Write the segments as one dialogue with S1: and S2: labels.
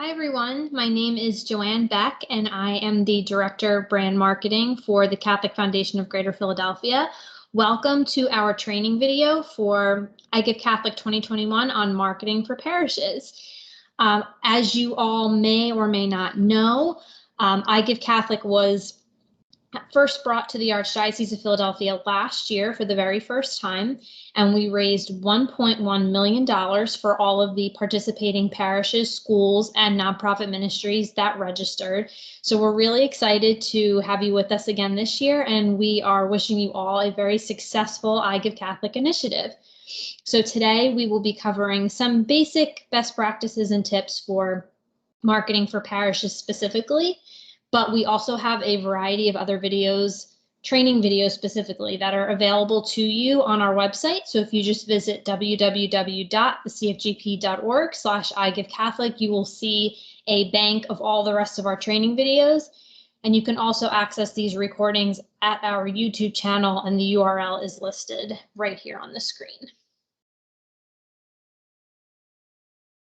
S1: Hi everyone, my name is Joanne Beck and I am the Director of Brand Marketing for the Catholic Foundation of Greater Philadelphia. Welcome to our training video for I Give Catholic 2021 on marketing for parishes. As you all may or may not know, I Give Catholic was first brought to the Archdiocese of Philadelphia last year for the very first time, and we raised $1.1 million for all of the participating parishes, schools, and nonprofit ministries that registered. So we're really excited to have you with us again this year, and we are wishing you all a very successful I Give Catholic initiative. So today we will be covering some basic best practices and tips for marketing for parishes specifically. But we also have a variety of other videos, training videos specifically, that are available to you on our website. So if you just visit www.thecfgp.org/igivcatholic, you will see a bank of all the rest of our training videos. And you can also access these recordings at our YouTube channel, and the URL is listed right here on the screen.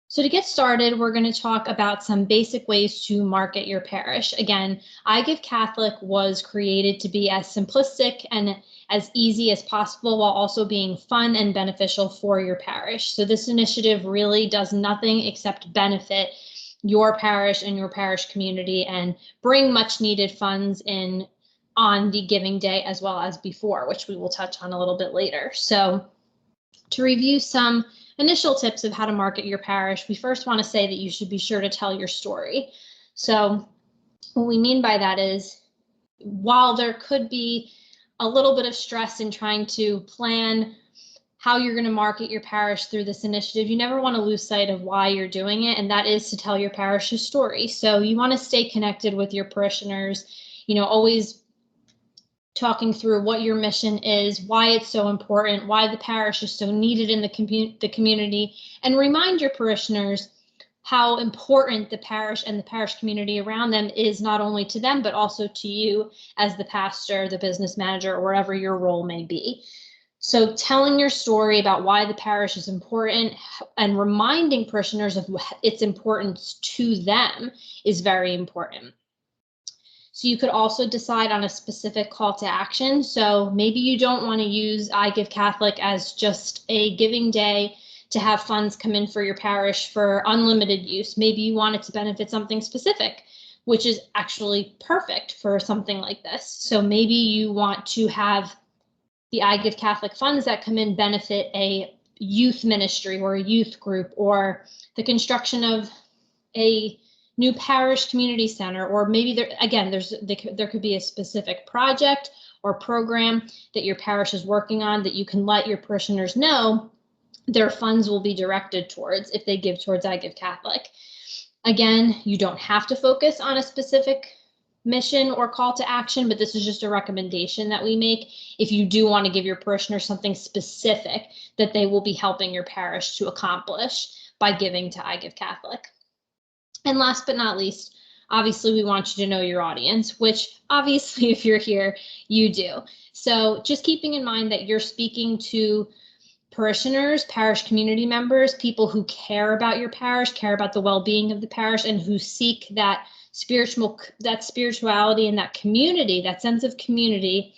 S1: So to get started, we're going to talk about some basic ways to market your parish. Again, I Give Catholic was created to be as simplistic and as easy as possible while also being fun and beneficial for your parish. So this initiative really does nothing except benefit your parish and your parish community and bring much needed funds in on the giving day as well as before, which we will touch on a little bit later. So to review some initial tips of how to market your parish, we first want to say that you should be sure to tell your story. So what we mean by that is, while there could be a little bit of stress in trying to plan how you're going to market your parish through this initiative, you never want to lose sight of why you're doing it, and that is to tell your parish's story. So you want to stay connected with your parishioners, always talking through what your mission is, why it's so important, why the parish is so needed in the community, and remind your parishioners how important the parish and the parish community around them is, not only to them, but also to you as the pastor, the business manager, or wherever your role may be. So telling your story about why the parish is important and reminding parishioners of its importance to them is very important. So you could also decide on a specific call to action. So maybe you don't want to use I Give Catholic as just a giving day to have funds come in for your parish for unlimited use. Maybe you want it to benefit something specific, which is actually perfect for something like this. So maybe you want to have the I Give Catholic funds that come in benefit a youth ministry or a youth group, or the construction of a new parish community center, or maybe there could be a specific project or program that your parish is working on that you can let your parishioners know their funds will be directed towards if they give towards I Give Catholic. Again, you don't have to focus on a specific mission or call to action, but this is just a recommendation that we make if you do want to give your parishioners something specific that they will be helping your parish to accomplish by giving to I Give Catholic. And last but not least, obviously, we want you to know your audience, which obviously, if you're here, you do. So just keeping in mind that you're speaking to parishioners, parish community members, people who care about your parish, care about the well-being of the parish, and who seek that spirituality and that community, that sense of community,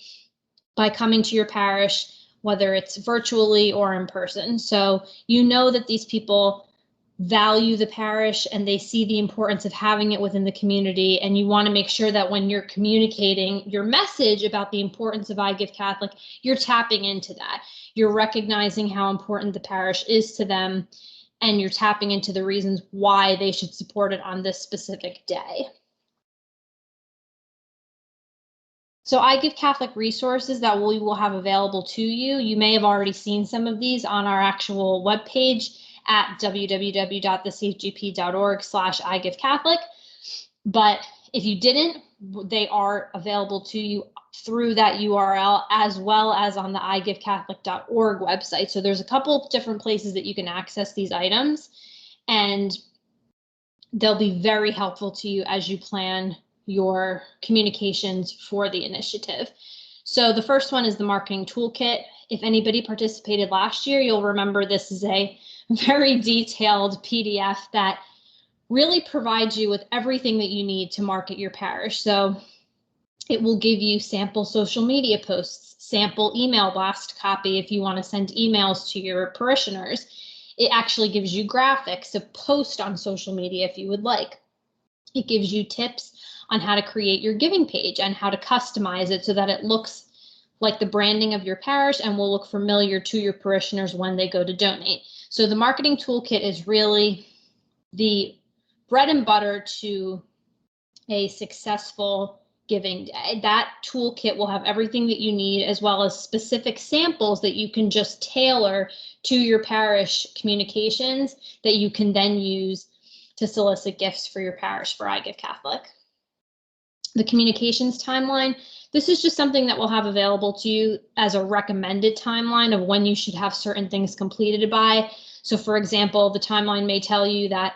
S1: by coming to your parish, whether it's virtually or in person. So you know that these people value the parish and they see the importance of having it within the community, and you want to make sure that when you're communicating your message about the importance of I Give Catholic, you're tapping into that. You're recognizing how important the parish is to them, and you're tapping into the reasons why they should support it on this specific day. So I Give Catholic resources that we will have available to you. You may have already seen some of these on our actual webpage at www.thecfgp.org/igivcatholic. But if you didn't, they are available to you through that URL, as well as on the igivcatholic.org website. So there's a couple different places that you can access these items, and they'll be very helpful to you as you plan your communications for the initiative. So the first one is the marketing toolkit. If anybody participated last year, you'll remember this is a very detailed PDF that really provides you with everything that you need to market your parish. So it will give you sample social media posts, sample email blast copy if you want to send emails to your parishioners. It actually gives you graphics to post on social media if you would like. It gives you tips on how to create your giving page and how to customize it so that it looks like the branding of your parish and will look familiar to your parishioners when they go to donate. So the marketing toolkit is really the bread and butter to a successful giving day. That toolkit will have everything that you need, as well as specific samples that you can just tailor to your parish communications that you can then use to solicit gifts for your parish for I Give Catholic. The communications timeline, this is just something that we'll have available to you as a recommended timeline of when you should have certain things completed by. So for example, the timeline may tell you that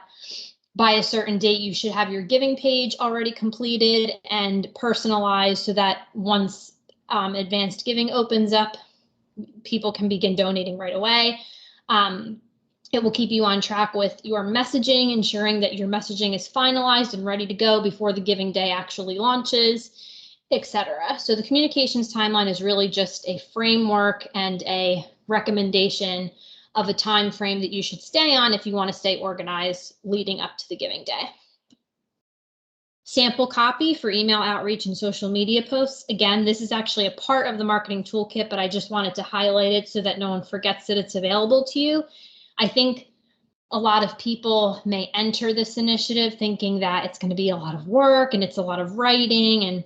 S1: by a certain date, you should have your giving page already completed and personalized so that once advanced giving opens up, people can begin donating right away. It will keep you on track with your messaging, ensuring that your messaging is finalized and ready to go before the giving day actually launches, etc. So the communications timeline is really just a framework and a recommendation of a time frame that you should stay on if you want to stay organized leading up to the giving day. Sample copy for email outreach and social media posts. Again, this is actually a part of the marketing toolkit, but I just wanted to highlight it so that no one forgets that it's available to you. I think a lot of people may enter this initiative thinking that it's going to be a lot of work and it's a lot of writing and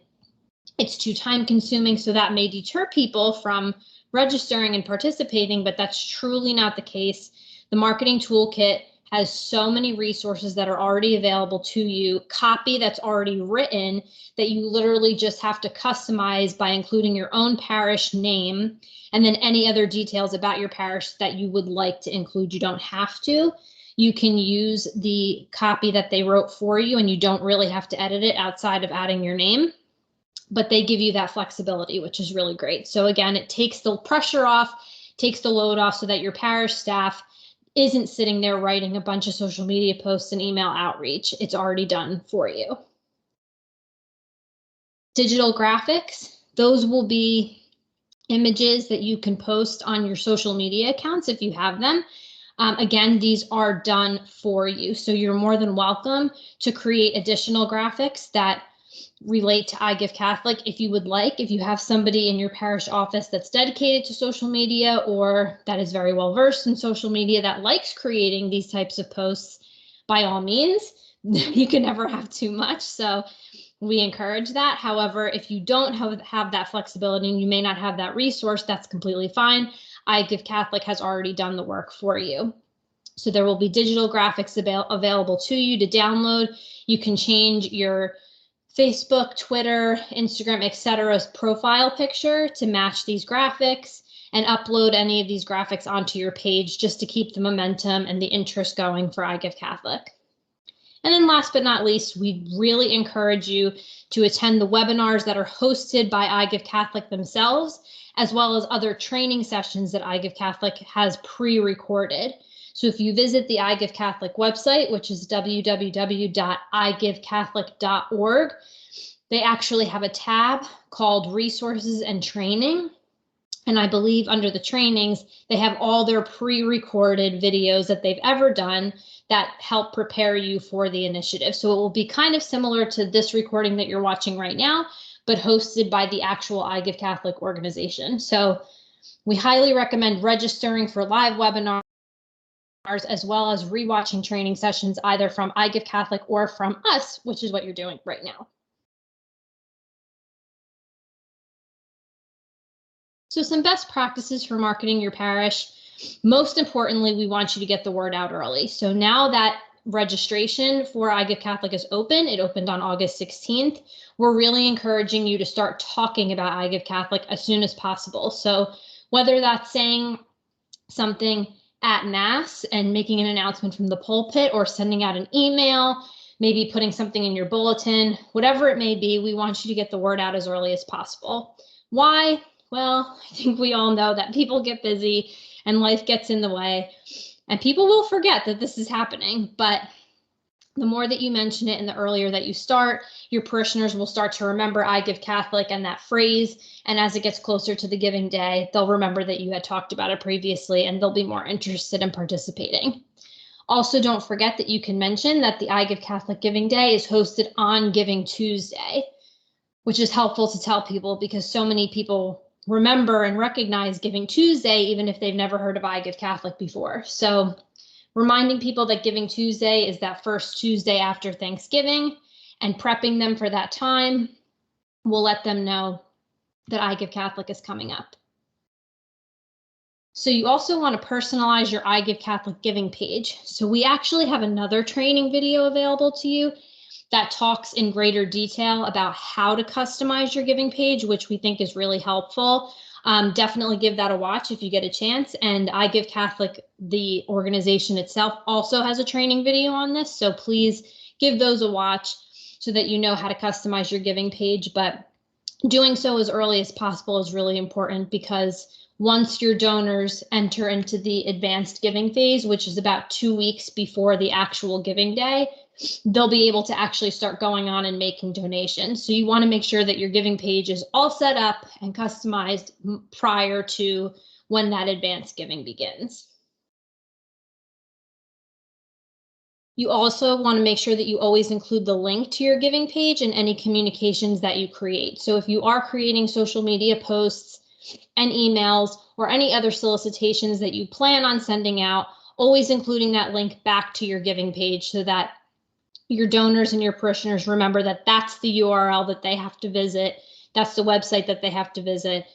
S1: it's too time consuming. So that may deter people from registering and participating, but that's truly not the case. The marketing toolkit has so many resources that are already available to you, copy that's already written that you literally just have to customize by including your own parish name and then any other details about your parish that you would like to include. You don't have to. You can use the copy that they wrote for you and you don't really have to edit it outside of adding your name, but they give you that flexibility, which is really great. So again, it takes the pressure off, takes the load off so that your parish staff isn't sitting there writing a bunch of social media posts and email outreach. It's already done for you. Digital graphics, those will be images that you can post on your social media accounts if you have them. Again, these are done for you. So you're more than welcome to create additional graphics that relate to I Give Catholic if you would like. If you have somebody in your parish office that's dedicated to social media or that is very well versed in social media that likes creating these types of posts, by all means, you can never have too much. So we encourage that. However, if you don't have that flexibility and you may not have that resource, that's completely fine. I Give Catholic has already done the work for you. So there will be digital graphics available to you to download. You can change your Facebook, Twitter, Instagram, etc.'s profile picture to match these graphics and upload any of these graphics onto your page just to keep the momentum and the interest going for I Give Catholic. And then last but not least, we really encourage you to attend the webinars that are hosted by I Give Catholic themselves, as well as other training sessions that I Give Catholic has pre-recorded. So if you visit the I Give Catholic website, which is www.igivecatholic.org, they actually have a tab called Resources and Training. And I believe under the trainings, they have all their pre-recorded videos that they've ever done that help prepare you for the initiative. So it will be kind of similar to this recording that you're watching right now, but hosted by the actual I Give Catholic organization. So we highly recommend registering for live webinars as well as rewatching training sessions either from I Give Catholic or from us, which is what you're doing right now. So some best practices for marketing your parish. Most importantly, we want you to get the word out early. So now that registration for I Give Catholic is open, it opened on August 16th. We're really encouraging you to start talking about I Give Catholic as soon as possible. So whether that's saying something at Mass and making an announcement from the pulpit or sending out an email, maybe putting something in your bulletin, whatever it may be, we want you to get the word out as early as possible. Why? Well, I think we all know that people get busy and life gets in the way and people will forget that this is happening. But The more that you mention it and the earlier that you start, your parishioners will start to remember I Give Catholic and that phrase. And as it gets closer to the giving day, they'll remember that you had talked about it previously and they'll be more interested in participating. Also, don't forget that you can mention that the I Give Catholic Giving Day is hosted on Giving Tuesday, which is helpful to tell people because so many people remember and recognize Giving Tuesday, even if they've never heard of I Give Catholic before. So reminding people that Giving Tuesday is that first Tuesday after Thanksgiving and prepping them for that time will let them know that I Give Catholic is coming up. So you also want to personalize your I Give Catholic giving page. So we actually have another training video available to you that talks in greater detail about how to customize your giving page, which we think is really helpful. Definitely give that a watch if you get a chance. And I Give Catholic, the organization itself, also has a training video on this. So please give those a watch so that you know how to customize your giving page. But doing so as early as possible is really important because once your donors enter into the advanced giving phase, which is about 2 weeks before the actual giving day, they'll be able to actually start going on and making donations. So you want to make sure that your giving page is all set up and customized prior to when that advanced giving begins. You also want to make sure that you always include the link to your giving page in any communications that you create. So if you are creating social media posts and emails or any other solicitations that you plan on sending out, always including that link back to your giving page so that your donors and your parishioners remember that that's the URL that they have to visit. That's the website that they have to visit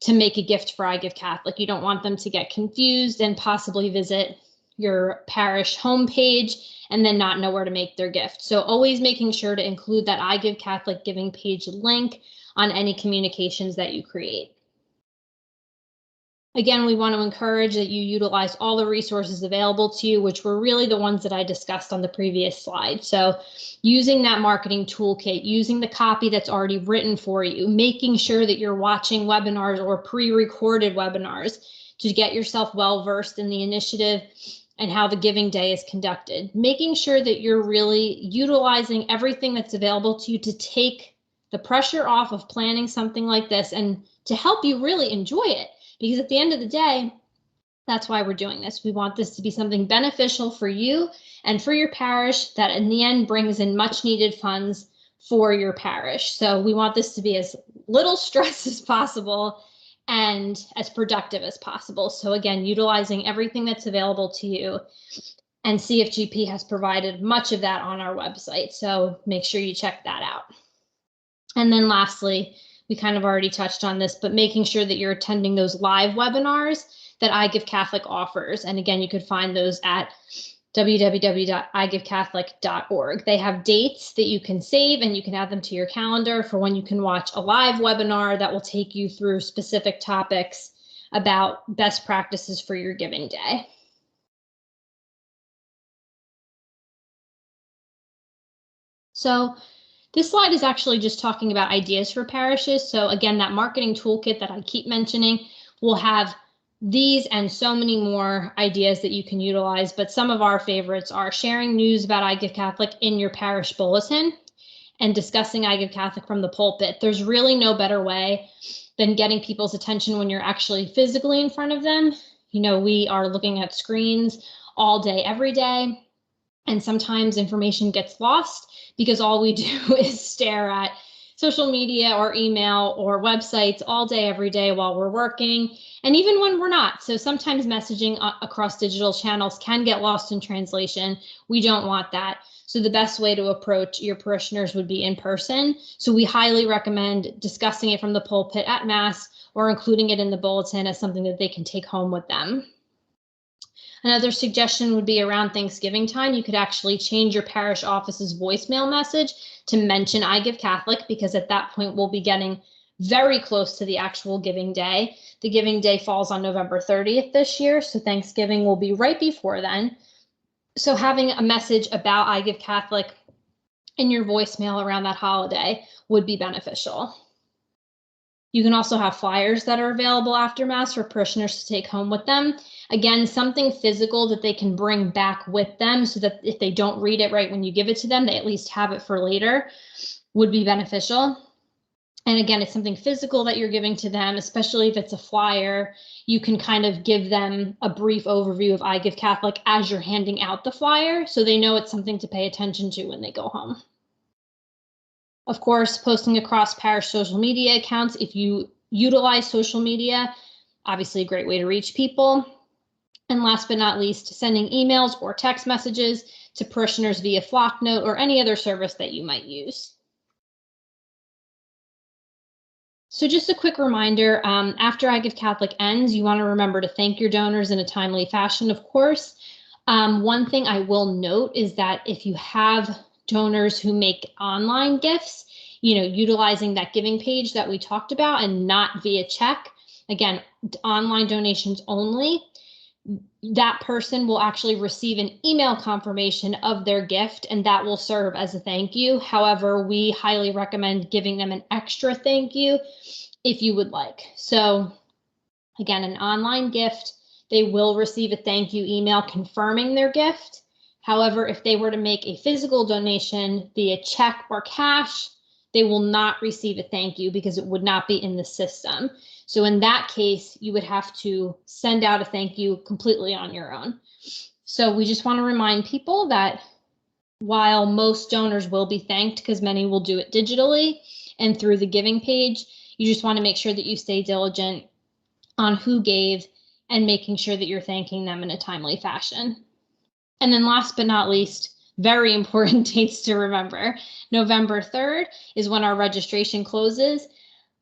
S1: to make a gift for I Give Catholic. You don't want them to get confused and possibly visit your parish homepage and then not know where to make their gift. So always making sure to include that I Give Catholic giving page link on any communications that you create. Again, we want to encourage that you utilize all the resources available to you, which were really the ones that I discussed on the previous slide. So using that marketing toolkit, using the copy that's already written for you, making sure that you're watching webinars or pre-recorded webinars to get yourself well-versed in the initiative and how the giving day is conducted, making sure that you're really utilizing everything that's available to you to take the pressure off of planning something like this and to help you really enjoy it. Because at the end of the day, that's why we're doing this. We want this to be something beneficial for you and for your parish that in the end brings in much needed funds for your parish. So we want this to be as little stress as possible and as productive as possible. So again, utilizing everything that's available to you, and CFGP has provided much of that on our website. So make sure you check that out. And then lastly, we kind of already touched on this, but making sure that you're attending those live webinars that I Give Catholic offers. And again, you could find those at www.igivecatholic.org. They have dates that you can save and you can add them to your calendar for when you can watch a live webinar that will take you through specific topics about best practices for your giving day. So this slide is actually just talking about ideas for parishes. So again, that marketing toolkit that I keep mentioning will have these and so many more ideas that you can utilize. But some of our favorites are sharing news about I Give Catholic in your parish bulletin and discussing I Give Catholic from the pulpit. There's really no better way than getting people's attention when you're actually physically in front of them. You know, we are looking at screens all day, every day. And sometimes information gets lost because all we do is stare at social media or email or websites all day, every day while we're working, and even when we're not. So sometimes messaging across digital channels can get lost in translation. We don't want that. So the best way to approach your parishioners would be in person. So we highly recommend discussing it from the pulpit at Mass or including it in the bulletin as something that they can take home with them. Another suggestion would be around Thanksgiving time. You could actually change your parish office's voicemail message to mention I Give Catholic, because at that point we'll be getting very close to the actual giving day. The giving day falls on November 30th this year, so Thanksgiving will be right before then. So having a message about I Give Catholic in your voicemail around that holiday would be beneficial. You can also have flyers that are available after Mass for parishioners to take home with them. Again, something physical that they can bring back with them so that if they don't read it right when you give it to them, they at least have it for later would be beneficial. And again, it's something physical that you're giving to them, especially if it's a flyer. You can kind of give them a brief overview of I Give Catholic as you're handing out the flyer, so they know it's something to pay attention to when they go home. Of course, posting across parish social media accounts. If you utilize social media, obviously a great way to reach people. And last but not least, sending emails or text messages to parishioners via flock note or any other service that you might use. So just a quick reminder, after I Give Catholic ends, you want to remember to thank your donors in a timely fashion, of course. One thing I will note is that if you have donors who make online gifts, utilizing that giving page that we talked about and not via check, again, online donations only, that person will actually receive an email confirmation of their gift, and that will serve as a thank you. However, we highly recommend giving them an extra thank you if you would like. So again, an online gift, they will receive a thank you email confirming their gift. However, if they were to make a physical donation via check or cash, they will not receive a thank you because it would not be in the system. So in that case, you would have to send out a thank you completely on your own. So we just want to remind people that while most donors will be thanked, because many will do it digitally and through the giving page, you just want to make sure that you stay diligent on who gave and making sure that you're thanking them in a timely fashion. And then last but not least, very important dates to remember. November 3rd is when our registration closes.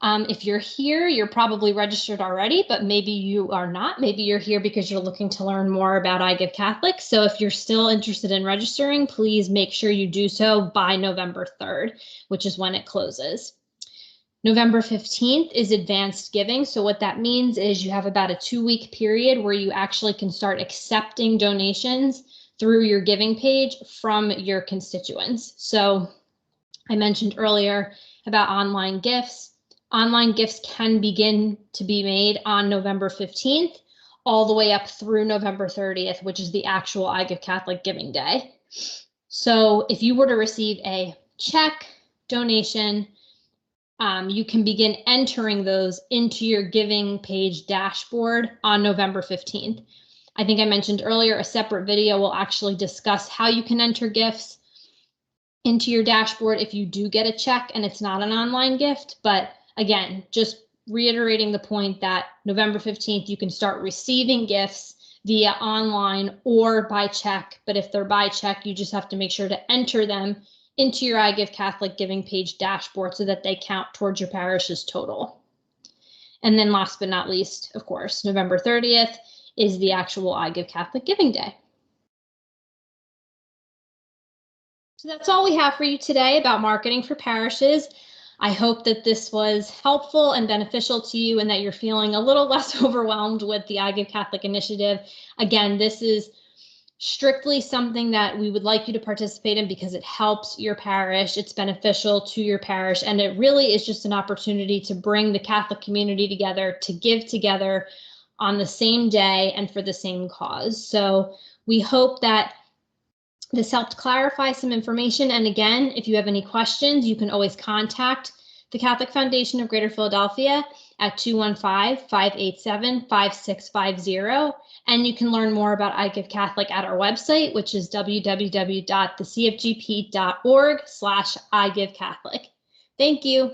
S1: If you're here, you're probably registered already, but maybe you are not. Maybe you're here because you're looking to learn more about I Give Catholic. So if you're still interested in registering, please make sure you do so by November 3rd, which is when it closes. November 15th is advanced giving. So what that means is you have about a 2-week period where you actually can start accepting donations through your giving page from your constituents. So I mentioned earlier about online gifts. Online gifts can begin to be made on November 15th, all the way up through November 30th, which is the actual I Give Catholic Giving Day. So if you were to receive a check, donation, you can begin entering those into your giving page dashboard on November 15th. I think I mentioned earlier, a separate video will actually discuss how you can enter gifts into your dashboard if you do get a check and it's not an online gift. But again, just reiterating the point that November 15th, you can start receiving gifts via online or by check. But if they're by check, you just have to make sure to enter them into your I Give Catholic Giving page dashboard so that they count towards your parish's total. And then last but not least, of course, November 30th is the actual I Give Catholic Giving Day. So that's all we have for you today about marketing for parishes. I hope that this was helpful and beneficial to you and that you're feeling a little less overwhelmed with the I Give Catholic initiative. Again, this is strictly something that we would like you to participate in because it helps your parish, it's beneficial to your parish, and it really is just an opportunity to bring the Catholic community together, to give together on the same day and for the same cause. So we hope that this helped clarify some information. And again, if you have any questions, you can always contact the Catholic Foundation of Greater Philadelphia at 215-587-5650. And you can learn more about I Give Catholic at our website, which is www.thecfgp.org/igivcatholic. Thank you.